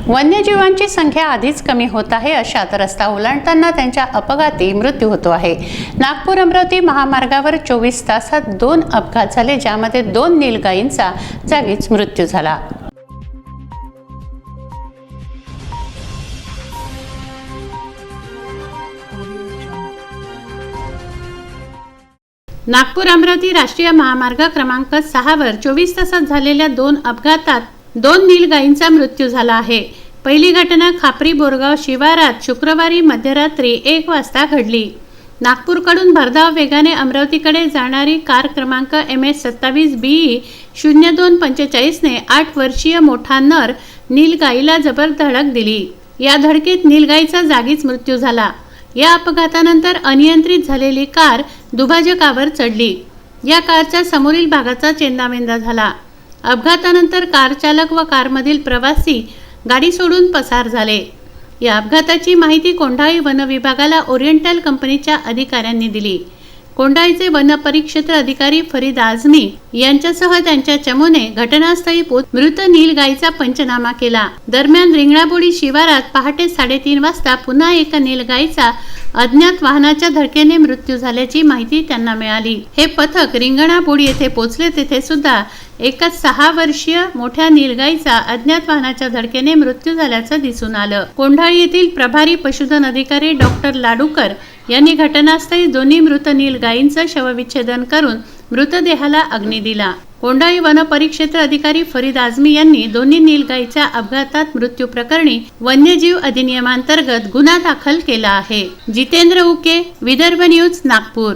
वन्यजीवांची संख्या आधीच कमी होत आहे, अशात रस्ता ओलांडताना त्यांच्या अपघाती मृत्यू होतो आहे। नागपूर अमरावती महामार्गावर 24 तासात 2 अपघात झाले, ज्यामध्ये 2 नीलगायींचा जागीच मृत्यू झाला। नागपूर अमरावती राष्ट्रीय महामार्ग क्रमांक 6 वर 24 तासात झालेल्या 2 अपघातात 2 नीलगायींचा मृत्यू झाला आहे। पहिली घटना खापरी बोरगाव शिवारात शुक्रवारी मध्यरात्री 1 वाजता घडली। नागपूरकडून भरधाव वेगाने अमरावतीकडे जाणारी कार क्रमांक MS 27BE 0245 ने 8 वर्षीय मोठा नर नीलगाईला जबर धडक दिली। या धडकेत नीलगाईचा जागीच मृत्यू झाला। या अपघातानंतर अनियंत्रित झालेली कार दुभाजकावर चढली। या कारच्या समोरील भागाचा चेंदामेंदा झाला। अपघातानंतर कार चालक व कारमधील प्रवासी गाडी सोडून पसार झाले। या अपघाताची माहिती कोंढाळी वन विभागाला ओरिएंटल कंपनीच्या अधिकाऱ्यांनी दिली। कोंढाळीचे वन परिक्षेत्र अधिकारी फरीद आझमी यांच्यासह त्यांच्या चमूने घटनास्थळी पोहोचून मृत नीलगाईचा पंचनामा केला। दरम्यान रिंगणाबोडी शिवारात पहाटे 3:30 वाजता पुन्हा एका नीलगाईचा अज्ञात वाहनाच्या धडकेने मृत्यू झाल्याची माहिती त्यांना मिळाली। हे पथक रिंगणाबोडी येथे पोहोचले, तेथे सुद्धा एका 6 वर्षीय मोठ्या नीलगाईचा अज्ञात वाहनाच्या धडकेने मृत्यू झाल्याचं दिसून आलं। कोंढाळी येथील प्रभारी पशुधन अधिकारी डॉक्टर लाडूकर यांनी घटनास्थळी दोन्ही मृत नीलगाईंचं शवविच्छेदन करून मृतदेहाला अग्नी दिला। कोंढाळी वन परिक्षेत्र अधिकारी फरीद आझमी यांनी दोन्ही नीलगाईच्या अपघातात मृत्यू प्रकरणी वन्यजीव अधिनियमांतर्गत गुन्हा दाखल केला आहे। जितेंद्र उके, विदर्भ न्यूज, नागपूर।